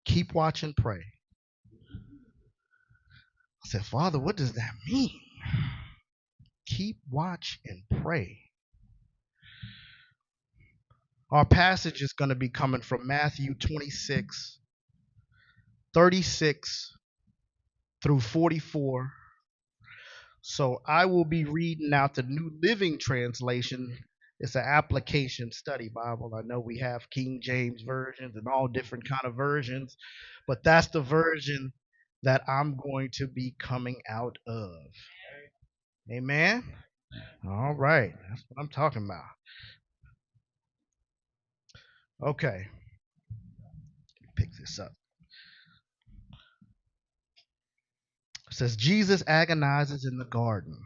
Keep watch and pray. I said, Father, what does that mean? Keep watch and pray. Our passage is going to be coming from Matthew 26:36 through 44. So I will be reading out the New Living Translation. It's an application study Bible. I know we have King James versions and all different kind of versions, but that's the version that I'm going to be coming out of. Amen. All right. That's what I'm talking about. Okay. Pick this up. It says Jesus agonizes in the garden.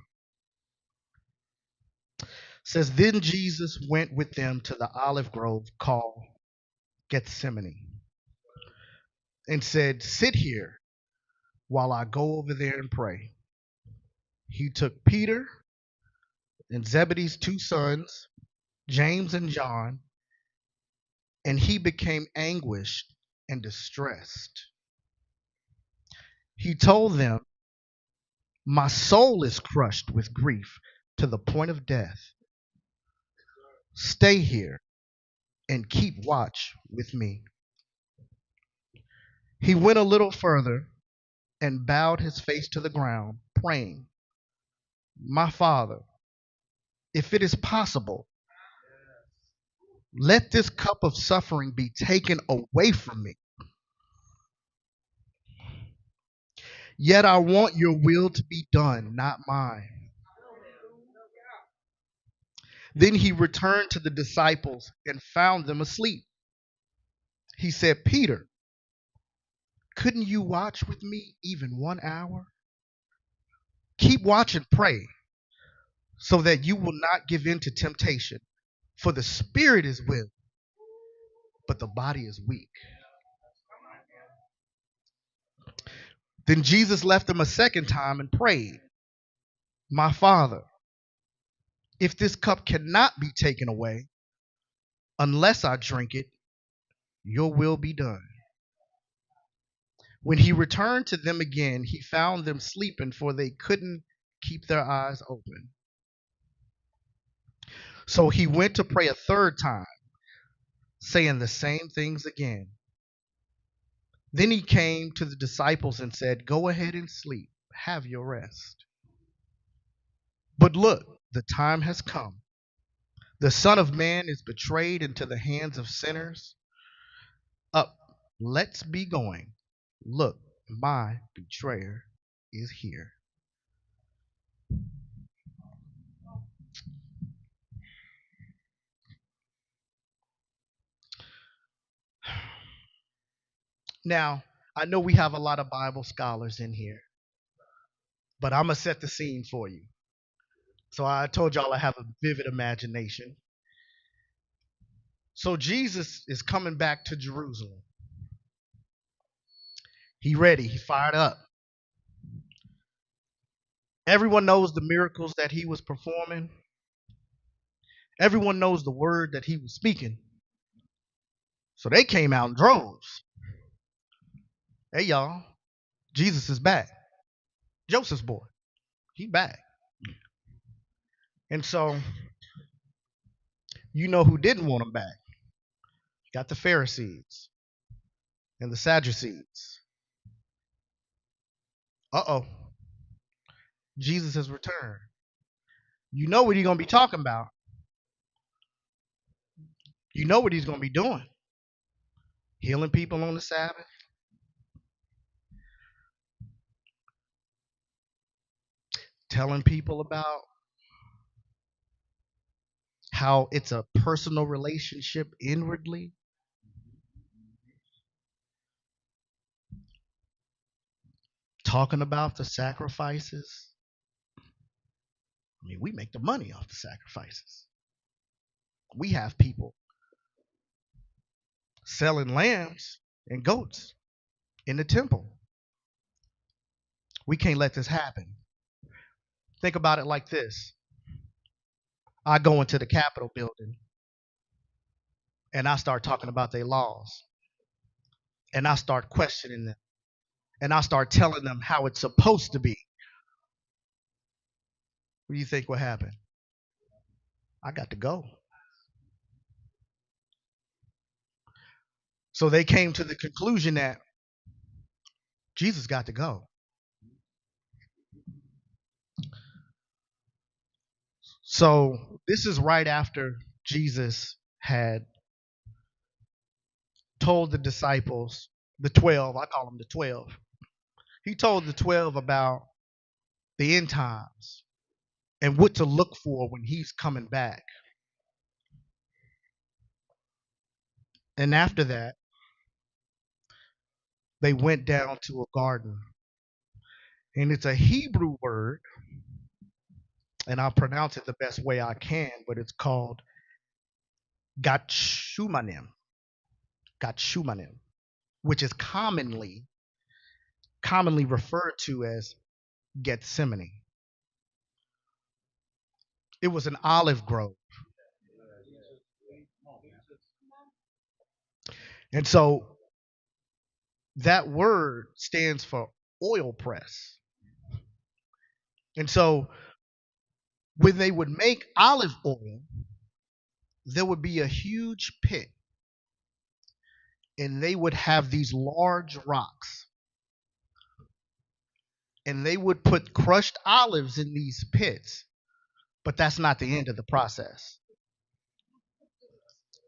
It says then Jesus went with them to the olive grove called Gethsemane and said, "Sit here while I go over there and pray." He took Peter and Zebedee's two sons, James and John, and he became anguished and distressed. He told them, "My soul is crushed with grief to the point of death. Stay here and keep watch with me." He went a little further and bowed his face to the ground, praying, "My Father, if it is possible, let this cup of suffering be taken away from me. Yet I want your will to be done, not mine." Then he returned to the disciples and found them asleep. He said, "Peter, couldn't you watch with me even 1 hour? Keep watch and pray so that you will not give in to temptation. For the spirit is willing, but the body is weak." Then Jesus left them a second time and prayed, "My Father, if this cup cannot be taken away unless I drink it, your will be done." When he returned to them again, he found them sleeping, for they couldn't keep their eyes open. So he went to pray a third time, saying the same things again. Then he came to the disciples and said, "Go ahead and sleep. Have your rest. But look, the time has come. The Son of Man is betrayed into the hands of sinners. Up, let's be going. Look, my betrayer is here." Now, I know we have a lot of Bible scholars in here, but I'm going to set the scene for you. So I told y'all I have a vivid imagination. So Jesus is coming back to Jerusalem. He ready, he fired up. Everyone knows the miracles that he was performing. Everyone knows the word that he was speaking. So they came out in droves. Hey y'all, Jesus is back. Joseph's boy, he back. And so you know who didn't want him back? Got the Pharisees and the Sadducees. Uh-oh, Jesus has returned. You know what he's going to be talking about. You know what he's going to be doing. Healing people on the Sabbath. Telling people about how it's a personal relationship inwardly. Talking about the sacrifices. I mean, we make the money off the sacrifices. We have people selling lambs and goats in the temple. We can't let this happen. Think about it like this. I go into the Capitol building and I start talking about their laws. And I start questioning them. And I start telling them how it's supposed to be. What do you think will happen? I got to go. So they came to the conclusion that Jesus got to go. So this is right after Jesus had told the disciples, the 12, I call them the 12. He told the 12 about the end times and what to look for when he's coming back. And after that, they went down to a garden. And it's a Hebrew word, and I'll pronounce it the best way I can, but it's called Gatshumanim. Gatshumanim, which is commonly referred to as Gethsemane. It was an olive grove. And so that word stands for oil press. And so when they would make olive oil, there would be a huge pit, and they would have these large rocks, and they would put crushed olives in these pits. But that's not the end of the process.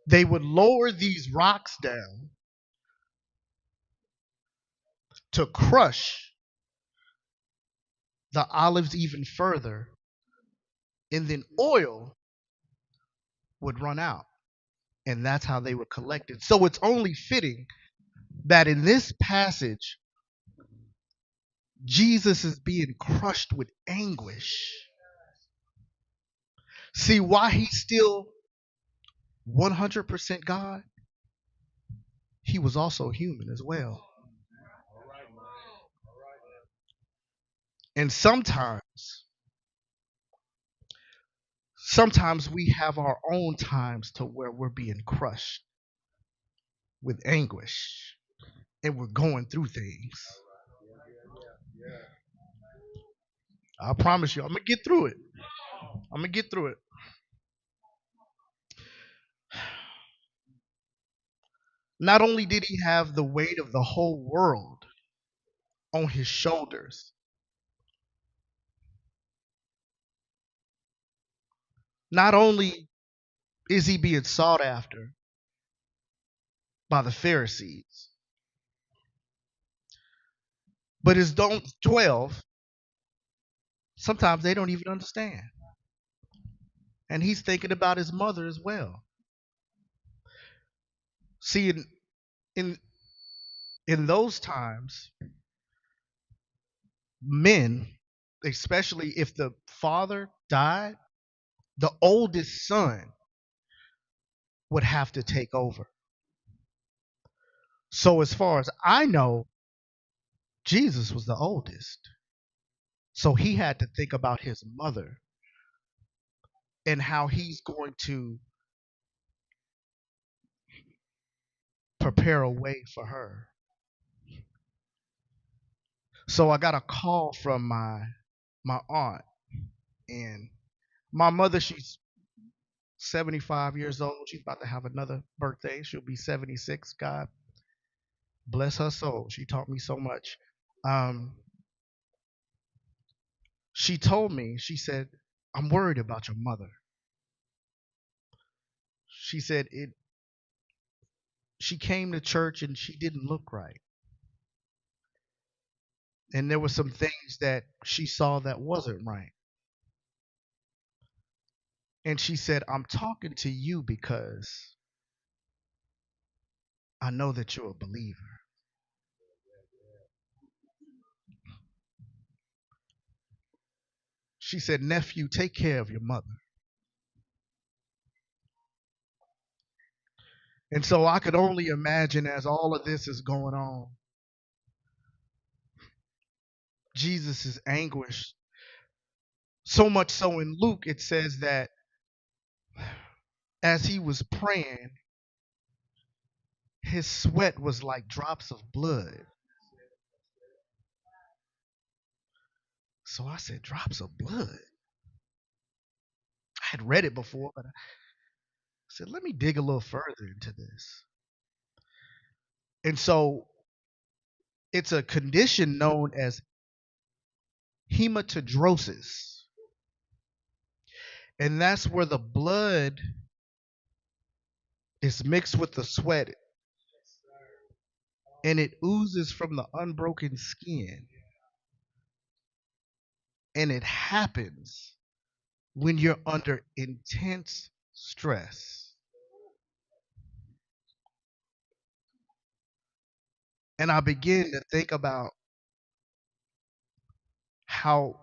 They would lower these rocks down to crush the olives even further, and then oil would run out. And that's how they were collected. So it's only fitting that in this passage, Jesus is being crushed with anguish. See why he's still 100% God? He was also human as well. And sometimes we have our own times to where we're being crushed with anguish and we're going through things. I promise you, I'm going to get through it. I'm going to get through it. Not only did he have the weight of the whole world on his shoulders, not only is he being sought after by the Pharisees, but his 12, sometimes they don't even understand. And he's thinking about his mother as well. See, in, in those times, men, especially if the father died, the oldest son would have to take over. So, as far as I know, Jesus was the oldest. So, he had to think about his mother and how he's going to prepare a way for her. So, I got a call from my aunt, and my mother, she's 75 years old. She's about to have another birthday. She'll be 76. God bless her soul. She taught me so much. Um, she told me, she said, I'm worried about your mother. She said she came to church and she didn't look right. And there were some things that she saw that wasn't right. And she said, I'm talking to you because I know that you're a believer. She said, nephew, take care of your mother. And so I could only imagine as all of this is going on, Jesus is anguished. So much so in Luke, it says that as he was praying, His sweat was like drops of blood. So I said, drops of blood. I had read it before, but I said, let me dig a little further into this. And so it's a condition known as hematidrosis. And that's where the blood is mixed with the sweat and it oozes from the unbroken skin. And it happens when you're under intense stress. And I begin to think about how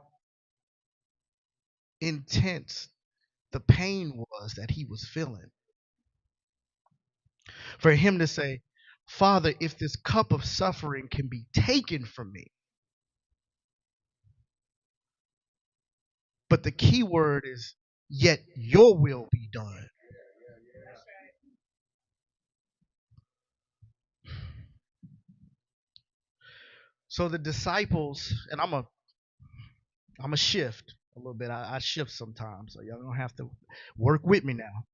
intense the pain was that he was feeling. For him to say, Father, if this cup of suffering can be taken from me. But the key word is, yet your will be done. So the disciples, and I'm a shift a little bit. I shift sometimes, so y'all don't have to work with me now.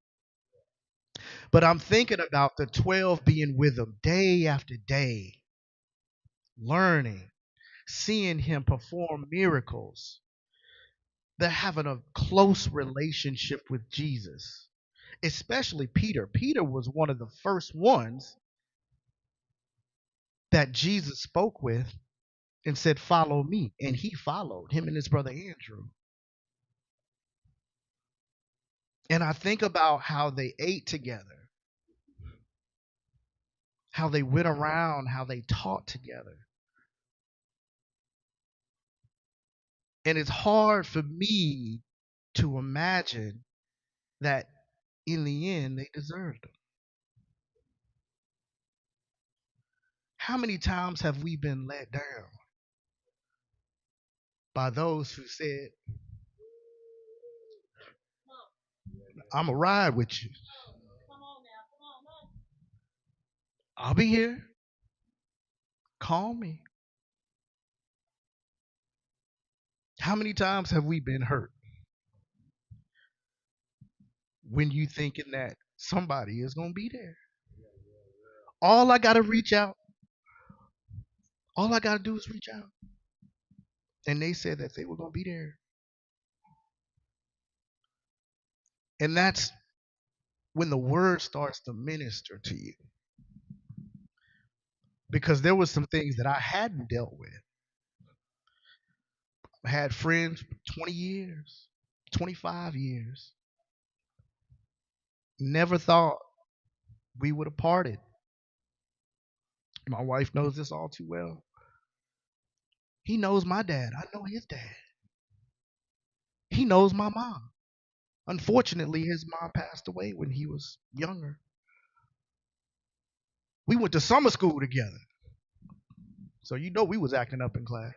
But I'm thinking about the 12 being with him day after day, learning, seeing him perform miracles. They're having a close relationship with Jesus, especially Peter. Peter was one of the first ones that Jesus spoke with and said, Follow me. And he followed him and his brother Andrew. And I think about how they ate together, how they went around, how they taught together. And it's hard for me to imagine that in the end they deserved it. How many times have we been let down by those who said, I'm going to ride with you. I'll be here. Call me. How many times have we been hurt when you thinking that somebody is going to be there? All I got to reach out. All I got to do is reach out. And they said that they were going to be there. And that's when the word starts to minister to you. Because there was some things that I hadn't dealt with. I had friends for 20 years, 25 years. Never thought we would have parted. My wife knows this all too well. He knows my dad. I know his dad. He knows my mom. Unfortunately, his mom passed away when he was younger. We went to summer school together. So you know we was acting up in class.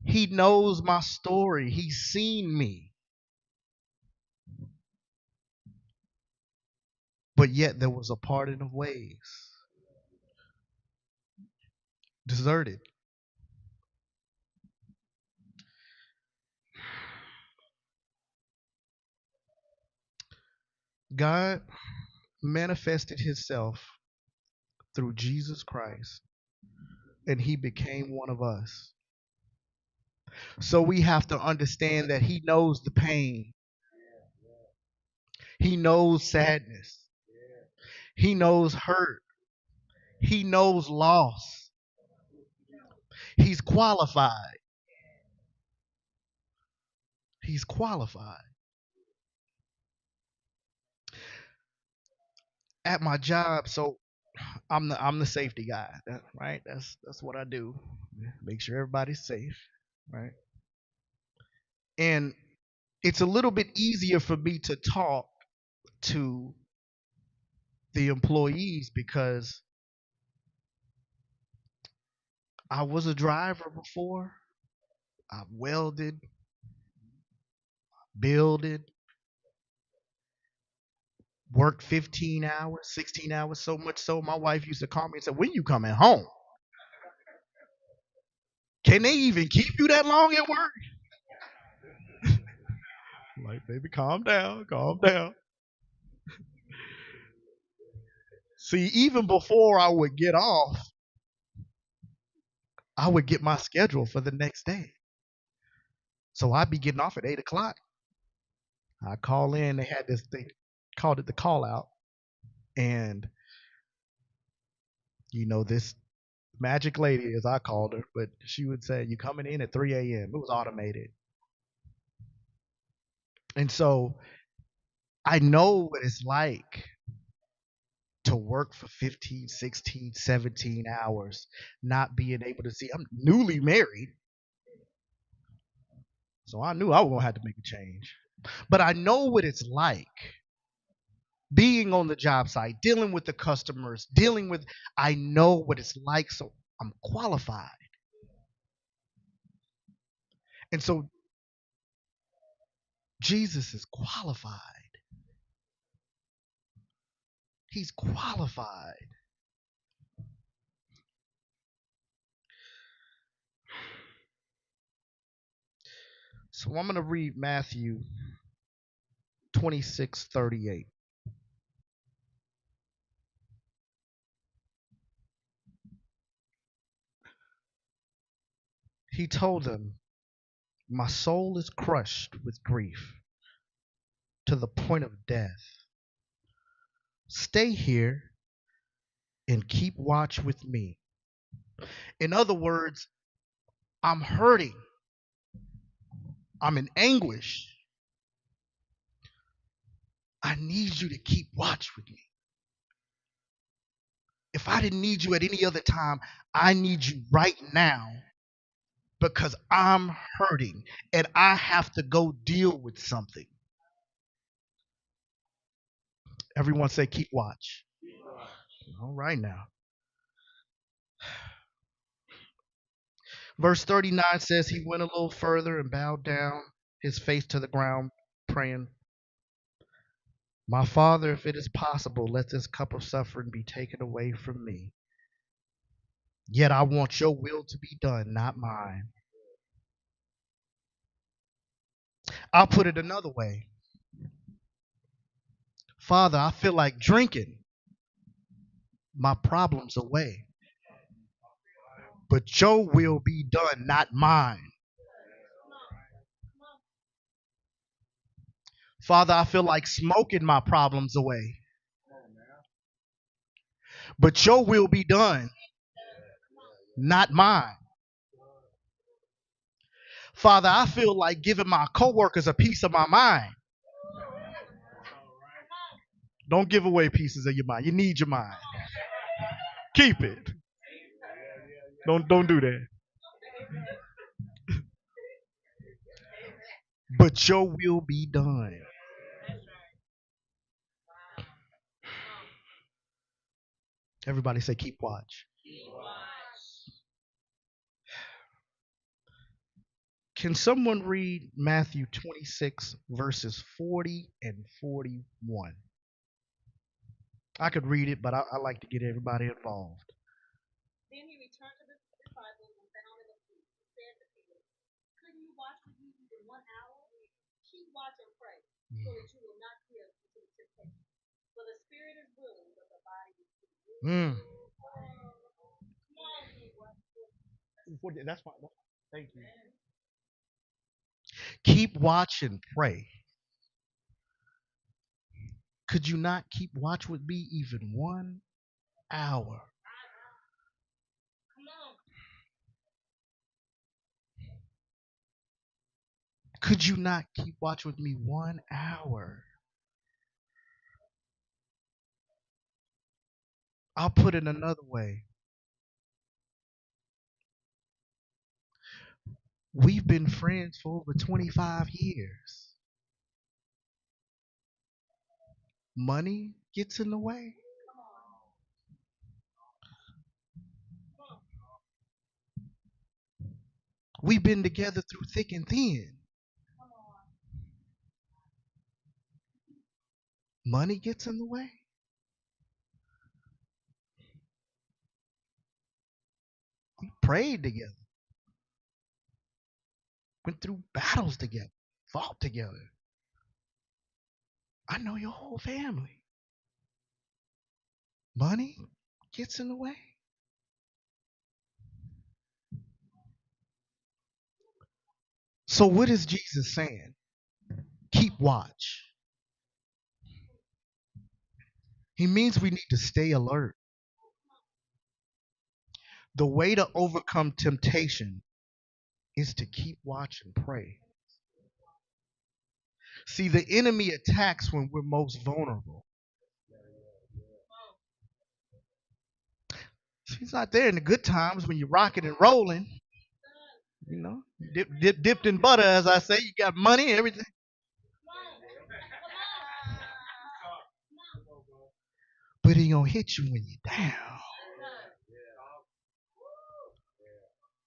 He knows my story. He's seen me. But yet there was a parting of ways. Deserted. God manifested himself through Jesus Christ, and he became one of us. So we have to understand that he knows the pain. He knows sadness. He knows hurt. He knows loss. He's qualified. He's qualified. At my job, so I'm the safety guy, right? That's what I do. Make sure everybody's safe, right? And it's a little bit easier for me to talk to the employees because I was a driver before. I've welded, builded, Worked 15 hours, 16 hours, so much so my wife used to call me and say, when you coming home? Can they even keep you that long at work? I'm like, baby, calm down, calm down. See, even before I would get off, I would get my schedule for the next day. So I'd be getting off at 8 o'clock. I call in, they had this, they called it the call out. And, this magic lady, as I called her, but she would say, you coming in at 3 a.m. It was automated. And so I know what it's like to work for 15, 16, 17 hours, not being able to see. I'm newly married, so I knew I was going to have to make a change. But I know what it's like being on the job site, dealing with the customers, I know what it's like, so I'm qualified. And so Jesus is qualified. He's qualified. So I'm going to read Matthew 26:38. He told them, my soul is crushed with grief to the point of death. Stay here and keep watch with me. In other words, I'm hurting. I'm in anguish. I need you to keep watch with me. If I didn't need you at any other time, I need you right now because I'm hurting and I have to go deal with something. Everyone say, keep watch. All right now. Verse 39 says he went a little further and bowed down his face to the ground, praying, my Father, if it is possible, let this cup of suffering be taken away from me. Yet I want your will to be done, not mine. I'll put it another way. Father, I feel like drinking my problems away, but your will be done, not mine. Father, I feel like smoking my problems away, but your will be done, not mine. Father, I feel like giving my coworkers a piece of my mind. Don't give away pieces of your mind. You need your mind. Keep it. Don't do that. But your will be done. Everybody say keep watch. Can someone read Matthew 26 verses 40 and 41? I could read it, but I like to get everybody involved. Then he returned to the disciples and found them asleep. He said to Peter, couldn't you watch with me even 1 hour? Keep watch and pray, so that you will not give into the temptation. For the spirit is willing, but the body is weak. That's fine. Thank you. Keep watch and pray. Could you not keep watch with me even 1 hour? Could you not keep watch with me 1 hour? I'll put it another way. We've been friends for over 25 years. Money gets in the way. We've been together through thick and thin. Money gets in the way. We prayed together, went through battles together, fought together. I know your whole family. Money gets in the way. So, what is Jesus saying? Keep watch. He means we need to stay alert. The way to overcome temptation is to keep watch and pray. See, the enemy attacks when we're most vulnerable. He's not there in the good times when you're rocking and rolling. You know, dipped in butter, as I say. You got money, everything. But he gonna hit you when you're down.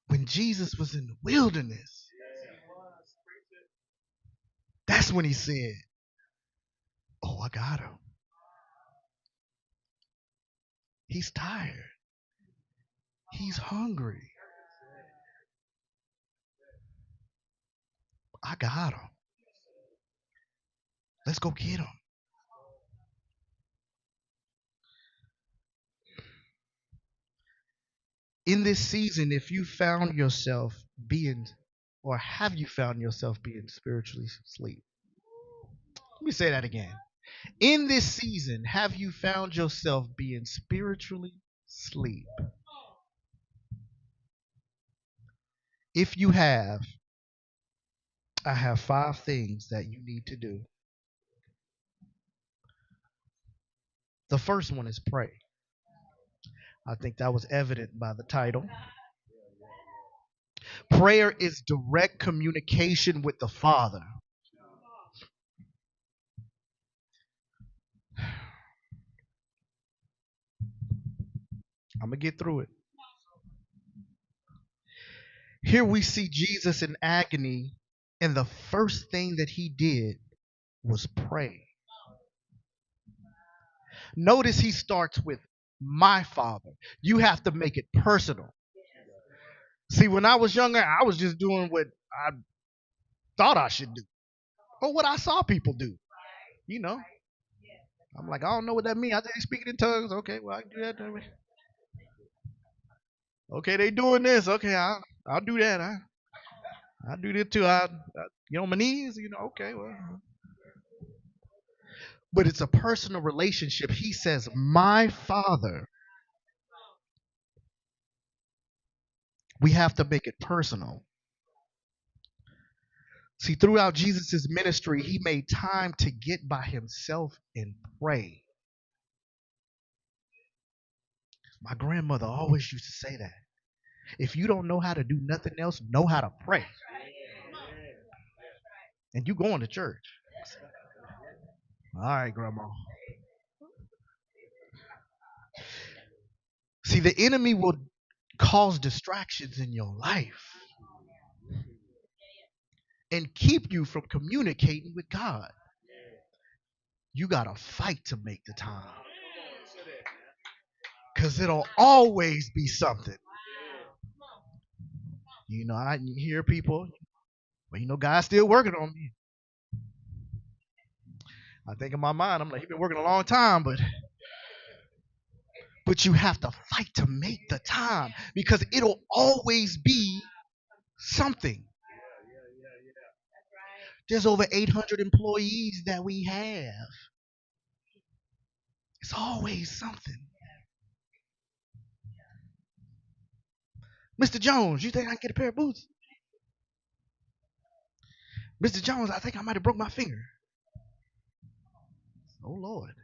When Jesus was in the wilderness, that's when he said, "Oh, I got him. He's tired. He's hungry. I got him. Let's go get him." In this season, if you found yourself being, or have you found yourself being spiritually asleep? Let me say that again. In this season, have you found yourself being spiritually asleep? If you have, I have 5 things that you need to do. The first one is pray. I think that was evident by the title. Prayer is direct communication with the Father. I'm going to get through it. Here we see Jesus in agony, and the first thing that he did was pray. Notice he starts with my Father. You have to make it personal. See, when I was younger, I was just doing what I thought I should do or what I saw people do. You know, I'm like, I don't know what that means. I think speaking in tongues. Okay, well, I can do that. Okay, they doing this. Okay, I'll do that. I'll do this too. I get on my knees. Okay, well. But it's a personal relationship. He says, my Father. We have to make it personal. See, throughout Jesus' ministry, he made time to get by himself and pray. My grandmother always used to say that. If you don't know how to do nothing else, know how to pray. And you going to church. All right, Grandma. See, the enemy will cause distractions in your life and keep you from communicating with God. You got to fight to make the time. Because it'll always be something. I hear people, well, God's still working on me. I think in my mind, I'm like, he's been working a long time, but you have to fight to make the time because it'll always be something. There's over 800 employees that we have. It's always something. Mr. Jones, you think I can get a pair of boots? Mr. Jones, I think I might have broke my finger. Oh, Lord.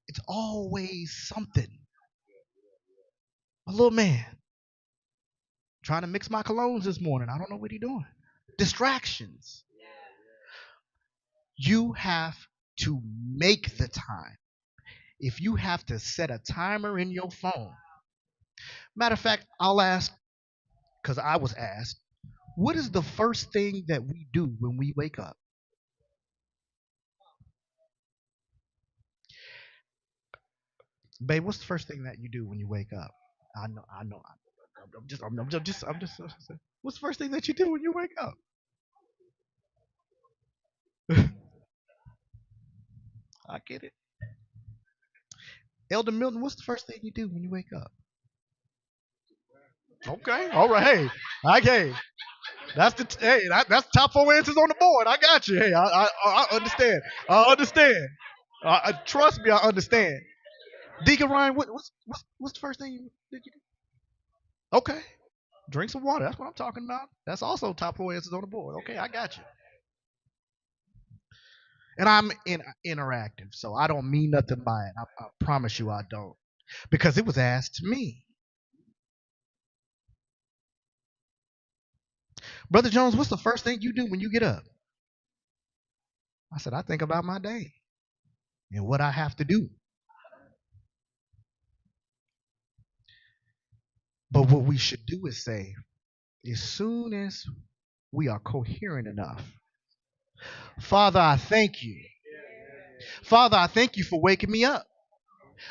It's always something. A little man trying to mix my colognes this morning. I don't know what he's doing. Distractions. You have to make the time. If you have to set a timer in your phone. Matter of fact, I'll ask, because I was asked, what is the first thing that we do when we wake up? Babe, what's the first thing that you do when you wake up? I know. I'm just. What's the first thing that you do when you wake up? I get it. Elder Milton, what's the first thing you do when you wake up? Okay, all right. Hey, okay. That's top four answers on the board. I got you. Hey, I understand. I understand. Trust me, I understand. Deacon Ryan, what's the first thing did you do? Okay, drink some water. That's what I'm talking about. That's also top four answers on the board. Okay, I got you. And I'm interactive, so I don't mean nothing by it. I promise you, I don't, because it was asked to me. Brother Jones, what's the first thing you do when you get up? I said, I think about my day and what I have to do. But what we should do is say, as soon as we are coherent enough, Father, I thank you. Father, I thank you for waking me up.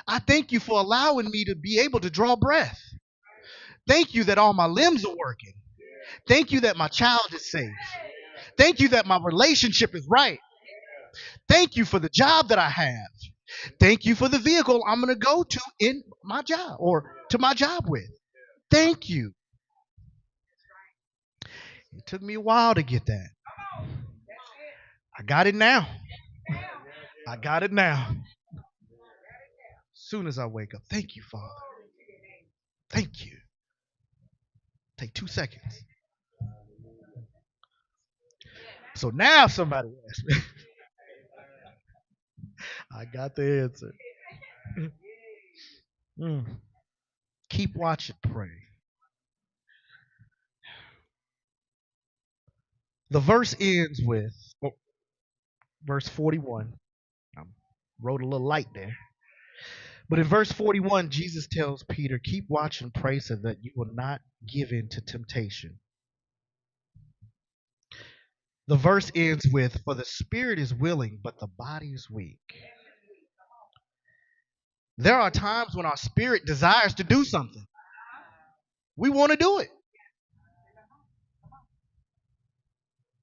I thank you for allowing me to be able to draw breath. Thank you that all my limbs are working. Thank you that my child is safe. Thank you that my relationship is right. Thank you for the job that I have. Thank you for the vehicle I'm going to go to in my job or to my job with. Thank you. It took me a while to get that. I got it now. I got it now. As soon as I wake up, thank you, Father. Thank you. Take 2 seconds. So now somebody asked me. I got the answer. Mm. Keep watching, pray. The verse ends with verse 41. I wrote a little light there. But in verse 41, Jesus tells Peter, keep watching, pray so that you will not give in to temptation. The verse ends with, for the spirit is willing, but the body is weak. There are times when our spirit desires to do something. We want to do it.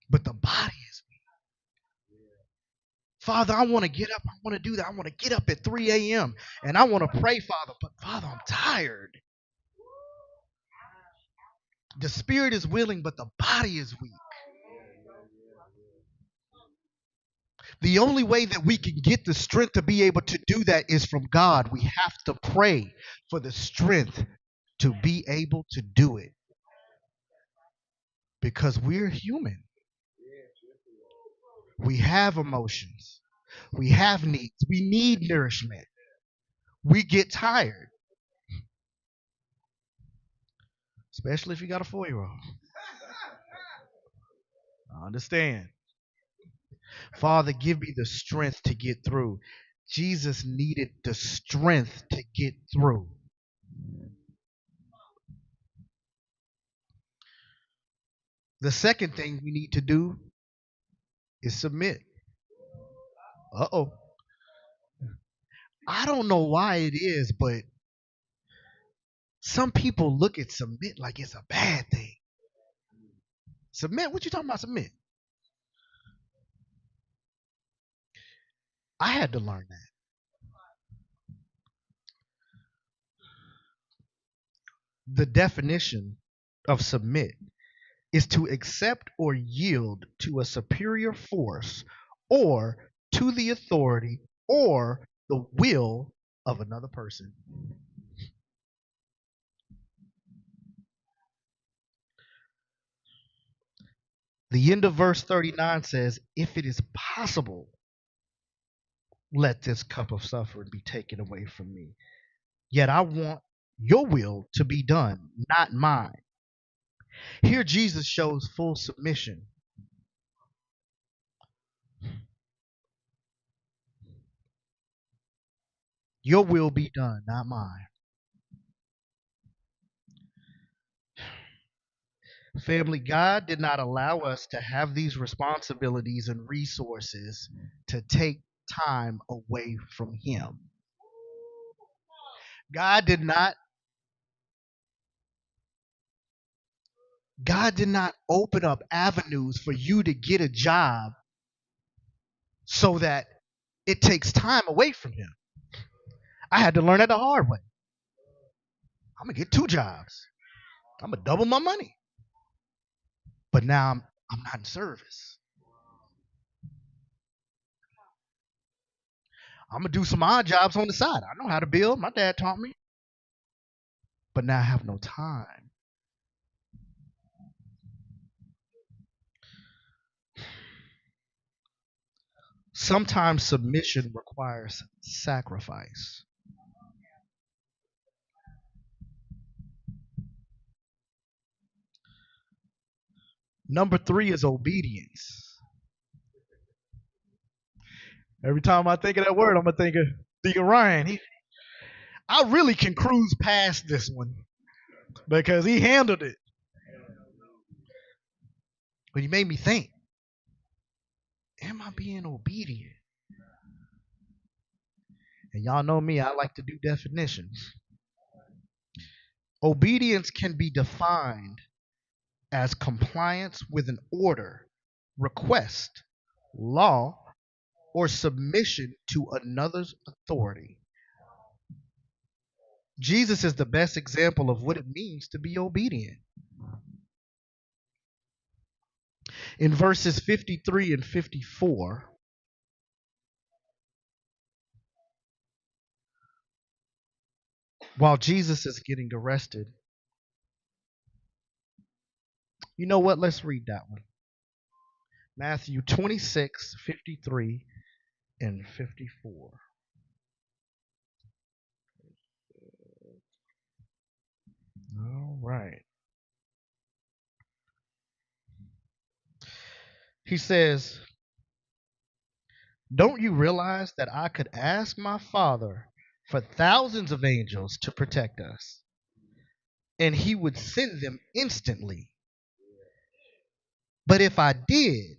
But the body is weak. Father, I want to get up. I want to do that. I want to get up at 3 a.m. and I want to pray, Father. But Father, I'm tired. The spirit is willing, but the body is weak. The only way that we can get the strength to be able to do that is from God. We have to pray for the strength to be able to do it because we're human. We have emotions. We have needs. We need nourishment. We get tired, especially if you got a 4-year-old. I understand. Father, give me the strength to get through. Jesus needed the strength to get through. The second thing we need to do is submit. Uh-oh. I don't know why it is, but some people look at submit like it's a bad thing. Submit? What you talking about submit? I had to learn that. The definition of submit is to accept or yield to a superior force or to the authority or the will of another person. The end of verse 39 says, if it is possible, let this cup of suffering be taken away from me. Yet I want your will to be done, not mine. Here Jesus shows full submission. Your will be done, not mine. Family, God did not allow us to have these responsibilities and resources to take time away from Him. God did not God did not open up avenues for you to get a job so that it takes time away from him. I had to learn that the hard way. I'm gonna get two jobs. I'm gonna double my money. But now I'm not in service. I'm gonna do some odd jobs on the side. I know how to build. My dad taught me. But now I have no time. Sometimes submission requires sacrifice. Number three is obedience. Every time I think of that word, I'm gonna think of Deacon Ryan. I really can cruise past this one because he handled it. But he made me think, am I being obedient? And y'all know me, I like to do definitions. Obedience can be defined as compliance with an order, request, law, or submission to another's authority. Jesus is the best example of what it means to be obedient. In verses 53 and 54, while Jesus is getting arrested, you know what? Let's read that one. Matthew 26:53 and 54. All right. He says, don't you realize that I could ask my Father for thousands of angels to protect us, and he would send them instantly? But if I did,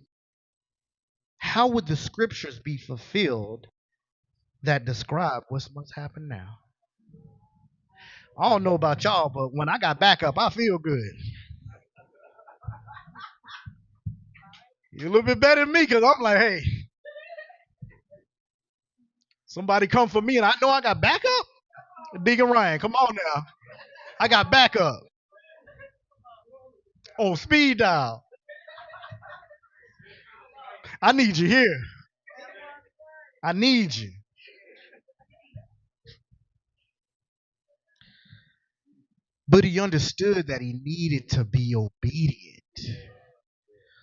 how would the scriptures be fulfilled that describe what must happen now? I don't know about y'all, but when I got backup, I feel good. You're a little bit better than me because I'm like, hey, somebody come for me and I know I got backup. Deacon Ryan, come on now. I got backup on speed dial. I need you here. I need you. But he understood that he needed to be obedient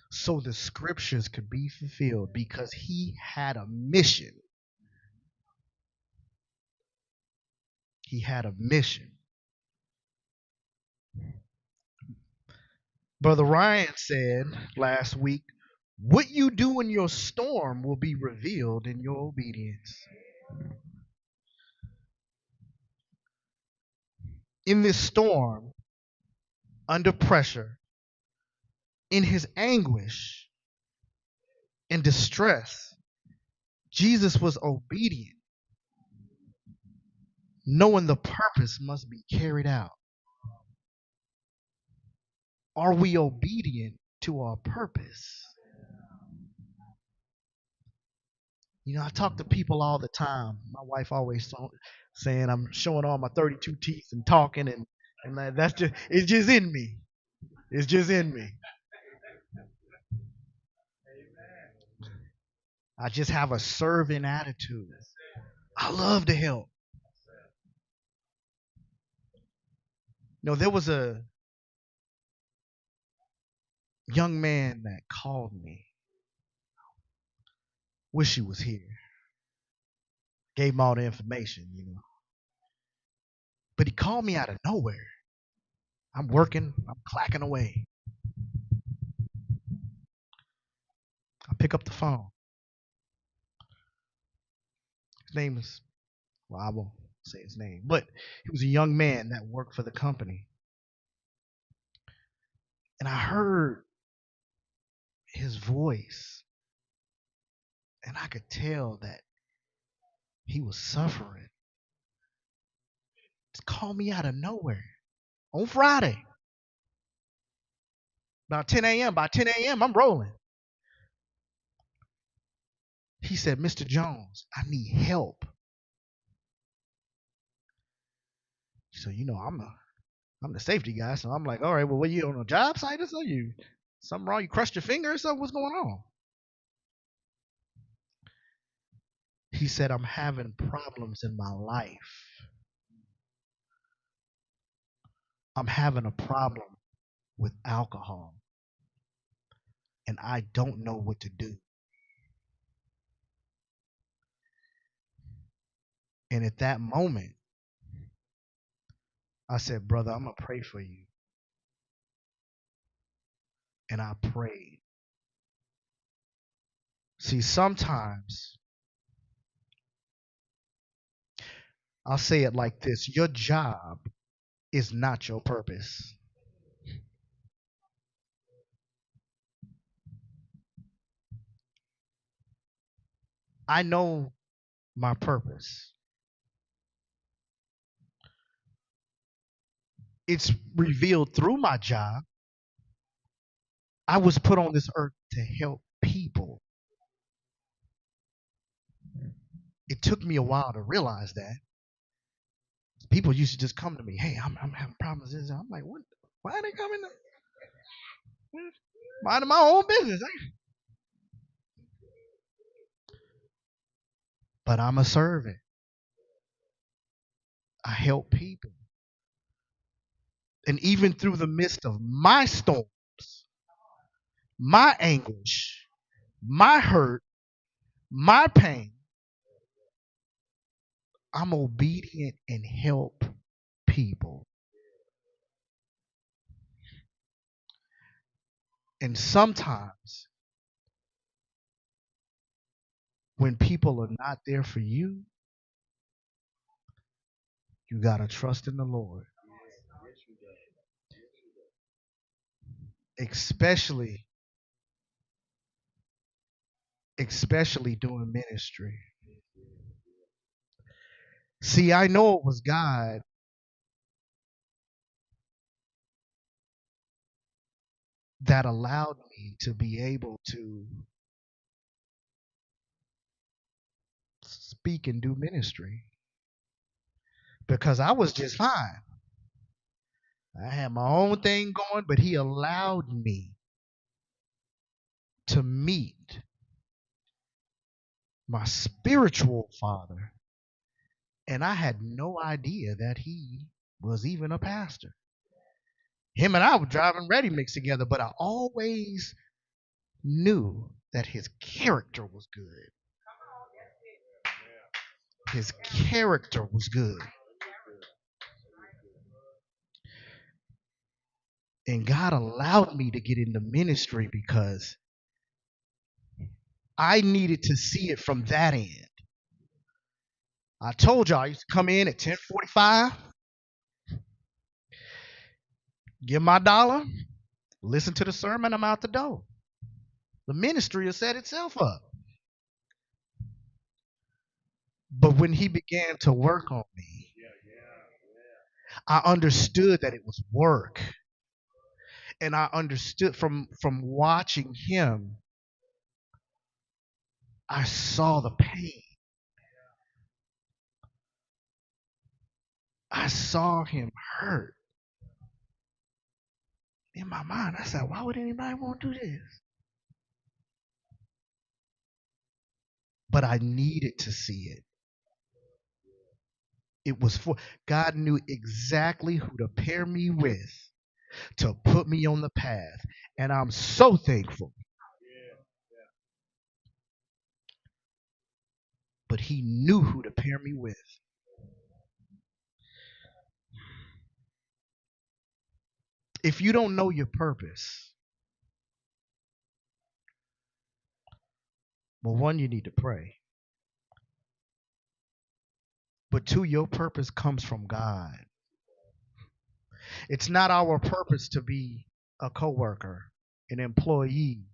so the scriptures could be fulfilled because he had a mission. He had a mission. Brother Ryan said last week, what you do in your storm will be revealed in your obedience. In this storm, under pressure, in his anguish and distress, Jesus was obedient, knowing the purpose must be carried out. Are we obedient to our purpose? You know, I talk to people all the time. My wife always saying I'm showing all my 32 teeth and talking, and that's just, it's just in me. It's just in me. I just have a serving attitude. I love to help. You know, there was a young man that called me. Wish he was here. Gave him all the information, you know. But he called me out of nowhere. I'm working, I'm clacking away. I pick up the phone. His name is, well, I won't say his name, but he was a young man that worked for the company. And I heard his voice, and I could tell that he was suffering. Just called me out of nowhere on Friday. About 10 a.m. By 10 a.m., I'm rolling. He said, Mr. Jones, I need help. So, I'm the safety guy. So I'm like, all right, well, what you on a job site or something? Something wrong? You crushed your finger or something? What's going on? He said, I'm having problems in my life. I'm having a problem with alcohol. And I don't know what to do. And at that moment, I said, brother, I'm going to pray for you. And I prayed. See, sometimes, I'll say it like this: your job is not your purpose. I know my purpose. It's revealed through my job. I was put on this earth to help people. It took me a while to realize that. People used to just come to me, hey, I'm having problems. I'm like, what? Why are they coming to minding my own business? But I'm a servant. I help people. And even through the midst of my storms, my anguish, my hurt, my pain, I'm obedient and help people. And sometimes when people are not there for you, you got to trust in the Lord. Especially doing ministry. See, I know it was God that allowed me to be able to speak and do ministry because I was just fine. I had my own thing going, but he allowed me to meet my spiritual father. And I had no idea that he was even a pastor. Him and I were driving Ready Mix together, but I always knew that his character was good. His character was good. And God allowed me to get into ministry because I needed to see it from that end. I told y'all I used to come in at 10:45, give my dollar, listen to the sermon, I'm out the door. The ministry will set itself up. But when he began to work on me, I understood that it was work. And I understood from watching him, I saw the pain. I saw him hurt. In my mind, I said, why would anybody want to do this? But I needed to see it. It was for God knew exactly who to pair me with to put me on the path. And I'm so thankful. But he knew who to pair me with. If you don't know your purpose, well, one, you need to pray. But two, your purpose comes from God. It's not our purpose to be a coworker, an employee,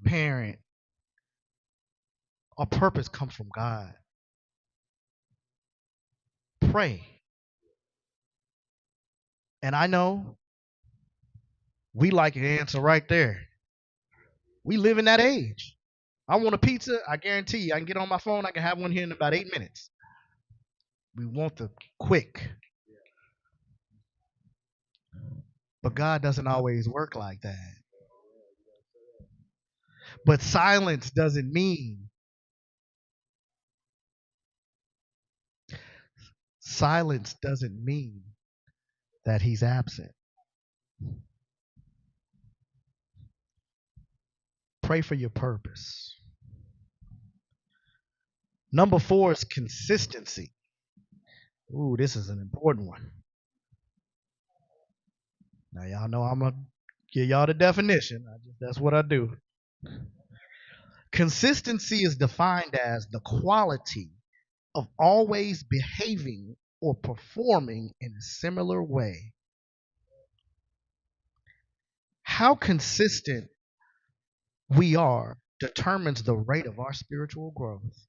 parent. Our purpose comes from God. Pray. And I know we like an answer right there. We live in that age. I want a pizza. I guarantee you, I can get on my phone. I can have one here in about 8 minutes. We want the quick. But God doesn't always work like that. But silence doesn't mean that he's absent. Pray for your purpose. Number 4 is consistency. Ooh, this is an important one. Now y'all know I'm gonna give y'all the definition. That's what I do. Consistency is defined as the quality of always behaving or performing in a similar way. How consistent we are determines the rate of our spiritual growth.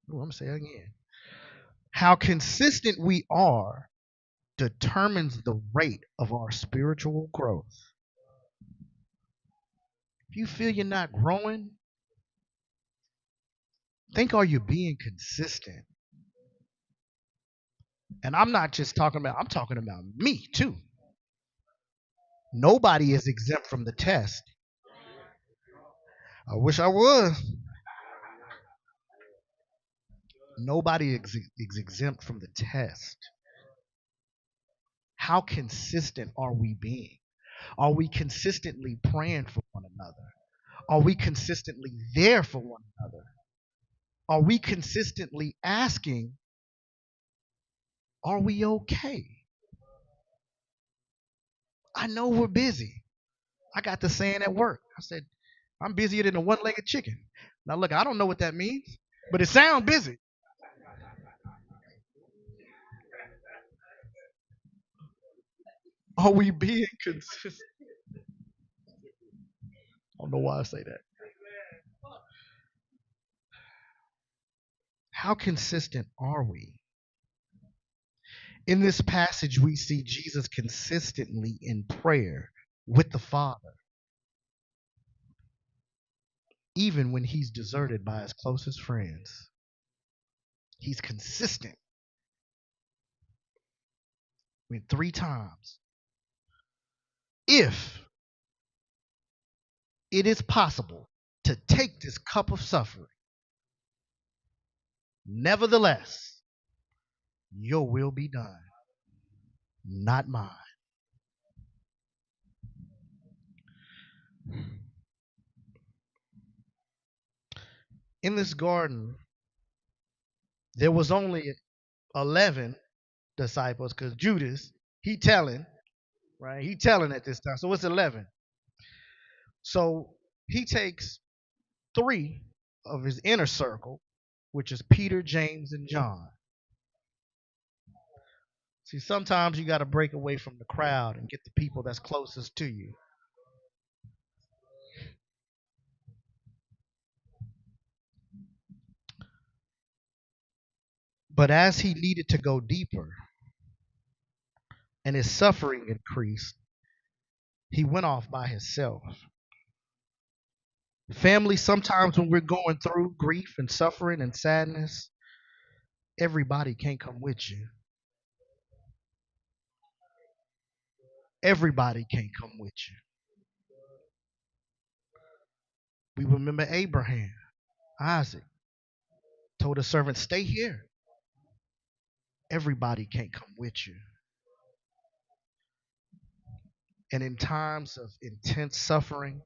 Ooh, I'm going to say it again. How consistent we are determines the rate of our spiritual growth. If you feel you're not growing, think, are you being consistent? And I'm not just talking about, I'm talking about me too. Nobody is exempt from the test. I wish I was. Nobody is exempt from the test. How consistent are we being? Are we consistently praying for one another? Are we consistently there for one another? Are we consistently asking, are we okay? I know we're busy. I got the saying at work. I said, I'm busier than a one legged chicken. Now, look, I don't know what that means, but it sounds busy. Are we being consistent? I don't know why I say that. How consistent are we? In this passage, we see Jesus consistently in prayer with the Father, even when he's deserted by his closest friends. He's consistent. I mean, 3 times. If it is possible to take this cup of suffering, nevertheless, your will be done, not mine. In this garden, there was only 11 disciples because Judas, he telling, right? He telling at this time. So it's 11. So he takes 3 of his inner circle, which is Peter, James, and John. See, sometimes you got to break away from the crowd and get the people that's closest to you. But as he needed to go deeper and his suffering increased, he went off by himself. Family, sometimes when we're going through grief and suffering and sadness, everybody can't come with you. Everybody can't come with you. We remember Abraham, Isaac, told a servant, stay here. Everybody can't come with you. And in times of intense suffering,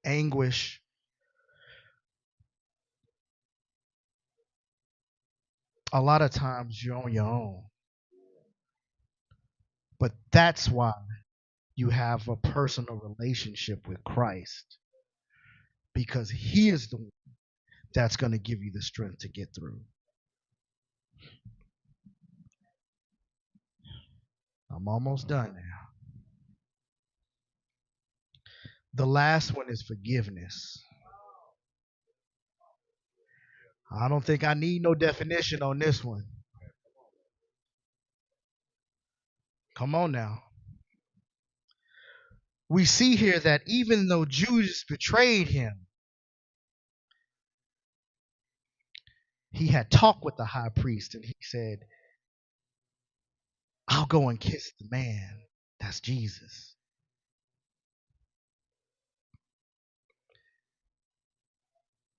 anguish, a lot of times you're on your own. But that's why you have a personal relationship with Christ, because he is the one that's going to give you the strength to get through. I'm almost done now. The last one is forgiveness. I don't think I need no definition on this one. Come on now. We see here that even though Judas betrayed him, he had talked with the high priest and he said, I'll go and kiss the man. That's Jesus.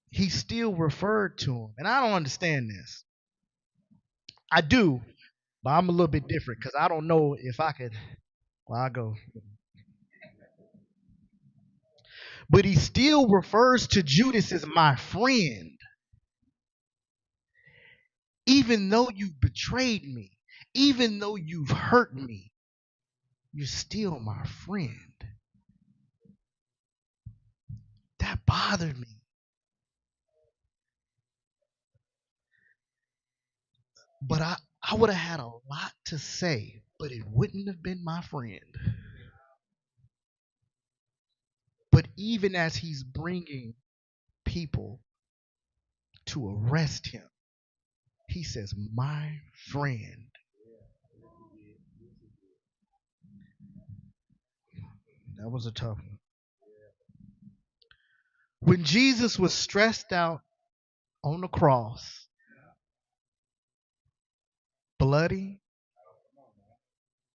He still referred to him. And I don't understand this. I do, but I'm a little bit different because I don't know if I could. Well, I go. But he still refers to Judas as my friend, even though you've betrayed me, even though you've hurt me, you're still my friend. That bothered me. But I would have had a lot to say, but it wouldn't have been my friend. But even as he's bringing people to arrest him, he says, my friend. That was a tough one. When Jesus was stressed out on the cross, bloody,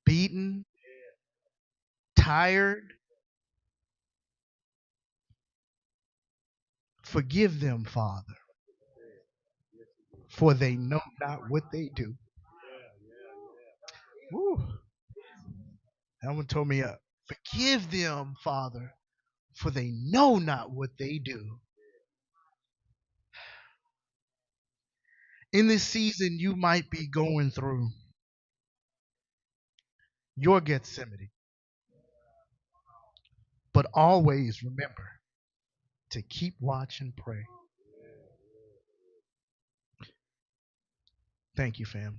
beaten, tired, forgive them, Father, for they know not what they do. Woo, that one tore me up. Forgive them, Father, for they know not what they do. In this season, you might be going through your Gethsemane, but always remember to keep watch and pray. Thank you, family.